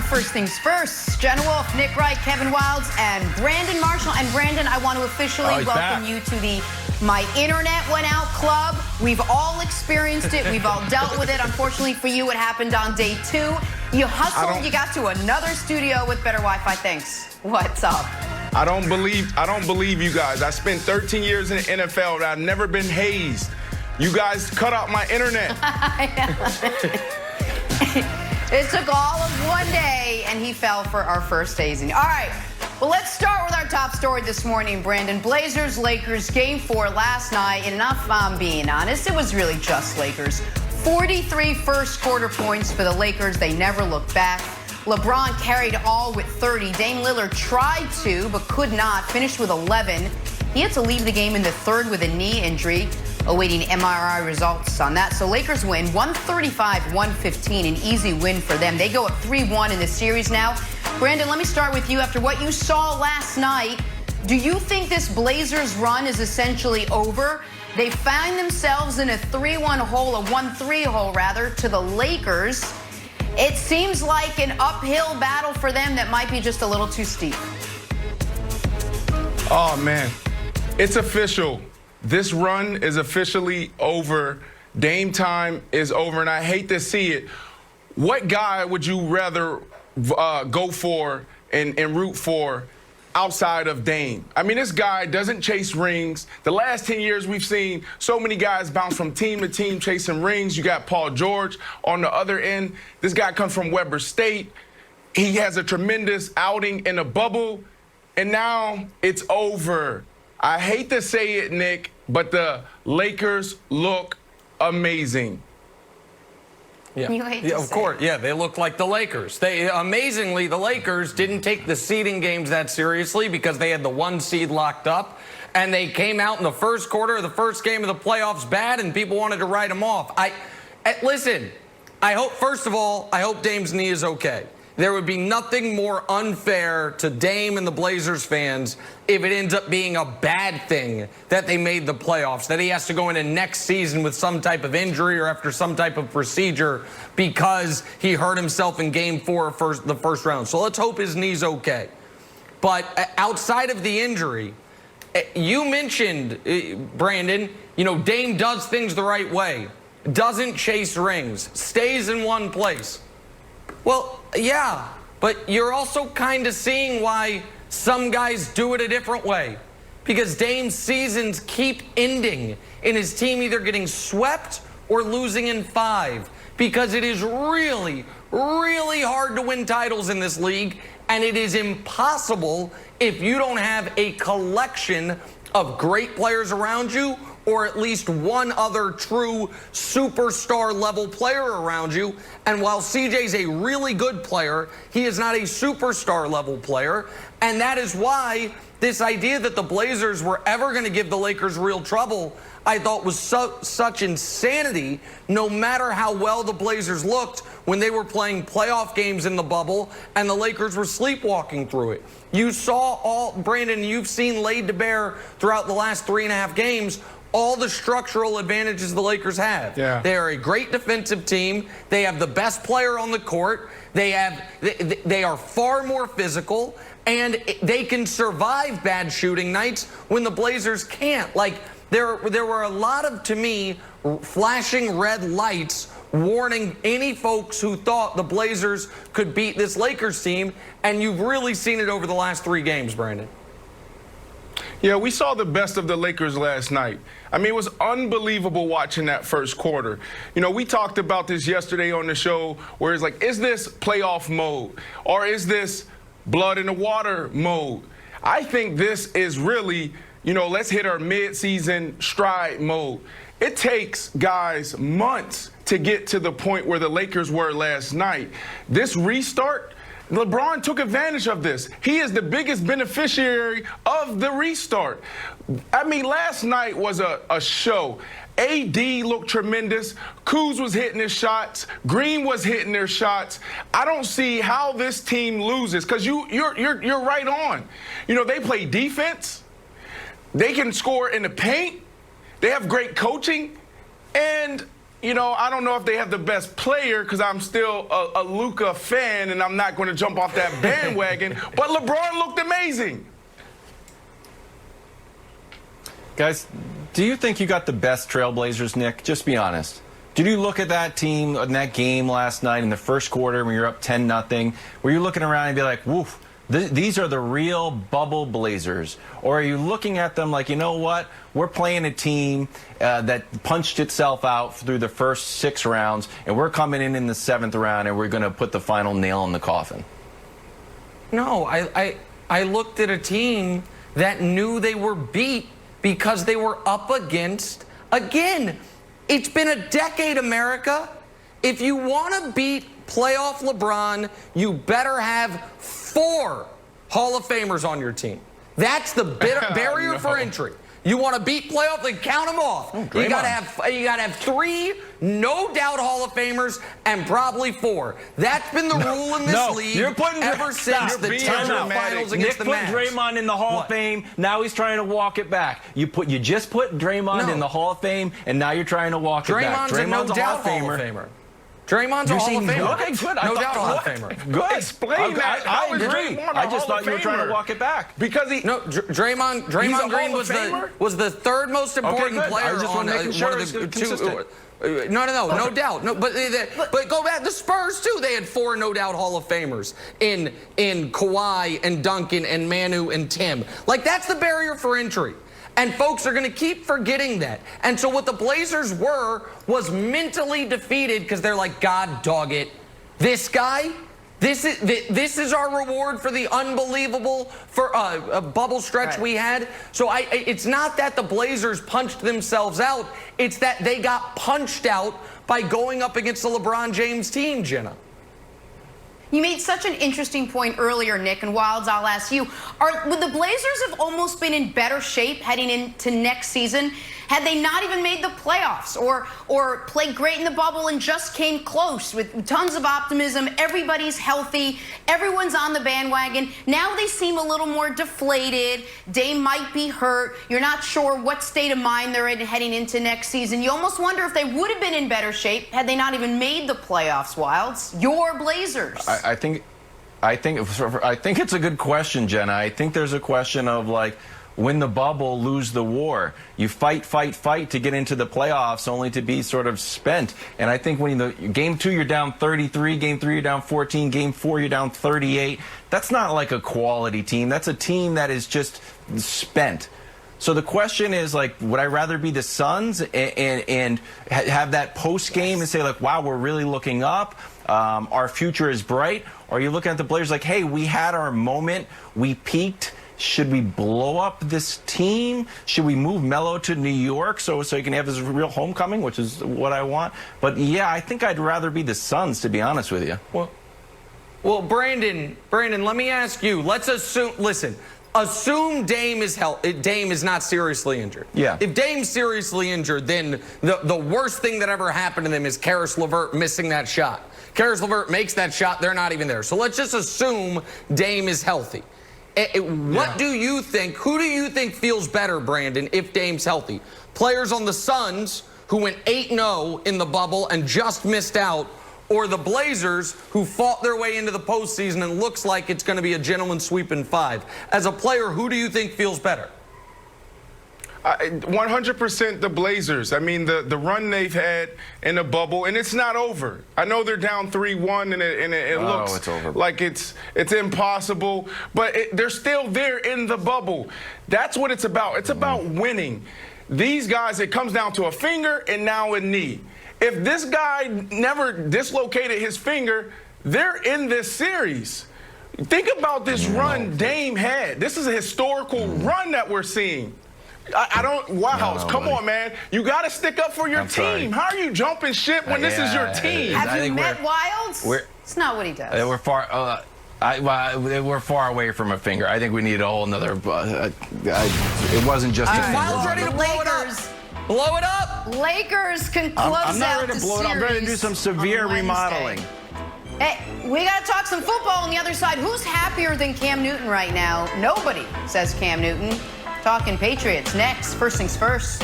first things first. Jenna Wolf, Nick Wright, Kevin Wilds, and Brandon Marshall. And Brandon, I want to officially welcome you to the My Internet Went Out Club. We've all experienced it. We've all dealt with it. Unfortunately for you, it happened on day 2. You hustled. You got to another studio with better Wi-Fi. Thanks. What's up? I don't believe you guys. I spent 13 years in the NFL and I've never been hazed. You guys cut out my internet. It took all of one day, and he fell for our first hazing. All right, well, let's start with our top story this morning, Brandon. Blazers, Lakers, Game 4 last night. And enough, I'm being honest, it was really just Lakers. 43 first-quarter points for the Lakers. They never looked back. LeBron carried all with 30. Dame Lillard tried to, but could not. Finished with 11. He had to leave the game in the third with a knee injury, awaiting MRI results on that. So Lakers win 135-115, an easy win for them. They go up 3-1 in the series now. Brandon, let me start with you. After what you saw last night, do you think this Blazers run is essentially over? They find themselves in a 3-1 hole, a 1-3 hole rather, to the Lakers. It seems like an uphill battle for them that might be just a little too steep. Oh, man. It's official. This run is officially over. Dame time is over, and I hate to see it. What guy would you rather go for and root for outside of Dame? I mean, this guy doesn't chase rings. The last 10 years we've seen so many guys bounce from team to team chasing rings. You got Paul George on the other end. This guy comes from Weber State. He has a tremendous outing in a bubble, and now it's over. I hate to say it, Nick, but the Lakers look amazing. Yeah, of course. Yeah, they look like the Lakers. Amazingly, the Lakers didn't take the seeding games that seriously because they had the 1 seed locked up, and they came out in the first quarter of the first game of the playoffs bad, and people wanted to write them off. Listen, first of all, I hope Dame's knee is okay. There would be nothing more unfair to Dame and the Blazers fans if it ends up being a bad thing that they made the playoffs, that he has to go into next season with some type of injury or after some type of procedure because he hurt himself in Game 4 of the first round. So let's hope his knee's okay. But outside of the injury, you mentioned, Brandon, Dame does things the right way, doesn't chase rings, stays in one place. Well, yeah, but you're also kind of seeing why some guys do it a different way. Because Dame's seasons keep ending in his team either getting swept or losing in 5. Because it is really, really hard to win titles in this league. And it is impossible if you don't have a collection of great players around you, or at least one other true superstar level player around you. And while CJ's a really good player, he is not a superstar level player. And that is why this idea that the Blazers were ever going to give the Lakers real trouble, I thought was such insanity, no matter how well the Blazers looked when they were playing playoff games in the bubble and the Lakers were sleepwalking through it. You saw Brandon, you've seen laid to bear throughout the last 3.5 games, all the structural advantages the Lakers have. Yeah. They are a great defensive team. They have the best player on the court. They are far more physical, and they can survive bad shooting nights when the Blazers can't. Like, there were a lot of, to me, flashing red lights warning any folks who thought the Blazers could beat this Lakers team, and you've really seen it over the last 3 games, Brandon. Yeah, we saw the best of the Lakers last night. I mean, it was unbelievable watching that first quarter. We talked about this yesterday on the show where it's like, is this playoff mode or is this blood in the water mode? I think this is really, let's hit our mid-season stride mode. It takes guys months to get to the point where the Lakers were last night. This restart, LeBron took advantage of this. He is the biggest beneficiary of the restart. I mean, last night was a show. AD looked tremendous. Kuz was hitting his shots. Green was hitting their shots. I don't see how this team loses because you're right on. They play defense. They can score in the paint. They have great coaching. And you know, I don't know if they have the best player because I'm still a Luka fan and I'm not going to jump off that bandwagon. But LeBron looked amazing. Guys, do you think you got the best Trailblazers, Nick? Just be honest. Did you look at that team in that game last night in the first quarter when you're up 10-0? Were you looking around and be like, woof, these are the real bubble Blazers? Or are you looking at them like, you know what? We're playing a team that punched itself out through the first 6 rounds, and we're coming in the 7th round, and we're going to put the final nail in the coffin? No, I looked at a team that knew they were beat because they were up against, again, it's been a decade, America. If you want to beat playoff LeBron, you better have 4 Hall of Famers on your team. That's the barrier for entry. You want to beat playoff, then count them off. Oh, you gotta have 3 no doubt Hall of Famers and probably 4. That's been the rule in this league ever since the Tenor Finals against the Mavs. Nick put Draymond in the Hall of Fame. Now he's trying to walk it back. You just put Draymond in the Hall of Fame, and now you're trying to walk it back. Draymond's a no doubt Hall of Famer. Draymond's a Hall of Famer. Okay, good. No doubt Hall of Famer. Good. Explain that. I agree. I just thought you were trying to walk it back. Because he... No, Draymond Green was the 3rd most important player on one of the 2... No doubt. No, but go back. The Spurs too. They had 4 no doubt Hall of Famers in Kawhi and Duncan and Manu and Tim. Like, that's the barrier for entry. And folks are going to keep forgetting that. And so what the Blazers were was mentally defeated because they're like, God dog it. This guy, this is our reward for the unbelievable bubble stretch we had. So it's not that the Blazers punched themselves out. It's that they got punched out by going up against the LeBron James team, Jenna. You made such an interesting point earlier, Nick, and Wilds, I'll ask you, would the Blazers have almost been in better shape heading into next season had they not even made the playoffs or played great in the bubble and just came close with tons of optimism? Everybody's healthy. Everyone's on the bandwagon. Now they seem a little more deflated. Dame might be hurt. You're not sure what state of mind they're in heading into next season. You almost wonder if they would have been in better shape had they not even made the playoffs, Wilds. Your Blazers. I think it's a good question, Jenna. I think there's a question of, like, win the bubble, lose the war. You fight to get into the playoffs only to be sort of spent. And I think when game 2 you're down 33, game 3 you're down 14, game 4 you're down 38. That's not like a quality team. That's a team that is just spent. So the question is, like, would I rather be the Suns and have that post game and say, like, wow, we're really looking up, our future is bright? Or are you looking at the Blazers like, hey, we had our moment, we peaked. Should we blow up this team? Should we move Melo to New York so he can have his real homecoming, which is what I want? But yeah, I think I'd rather be the Suns, to be honest with you. Well, Brandon, let me ask you. Let's assume. Listen. Assume Dame is not seriously injured. Yeah. If Dame's seriously injured, then the worst thing that ever happened to them is Karis LeVert missing that shot. Karis LeVert makes that shot, they're not even there. So let's just assume Dame is healthy. What do you think? Who do you think feels better, Brandon, if Dame's healthy? Players on the Suns who went 8-0 in the bubble and just missed out, or the Blazers who fought their way into the postseason and looks like it's going to be a gentleman's sweep in 5? As a player, who do you think feels better? 100% the Blazers. I mean, the run they've had in the bubble, and it's not over. I know they're down 3-1, and it looks like it's impossible, but they're still there in the bubble. That's what it's about. It's about winning. These guys, it comes down to a finger and now a knee. If this guy never dislocated his finger, they're in this series. Think about this run Dame had. This is a historical run that we're seeing. Come on, man. You got to stick up for your team. How are you jumping ship when this is your team? Have you met Wilds? It's not what he does. We're far. We're far away from a finger. I think we need a whole nother. It wasn't just a finger. Wilds ready to blow it up. Blow it up. Lakers can close out the series. I'm not ready to blow it up. I'm ready to do some severe remodeling. Hey, we got to talk some football on the other side. Who's happier than Cam Newton right now? Nobody, says Cam Newton. Talking Patriots next. First things first.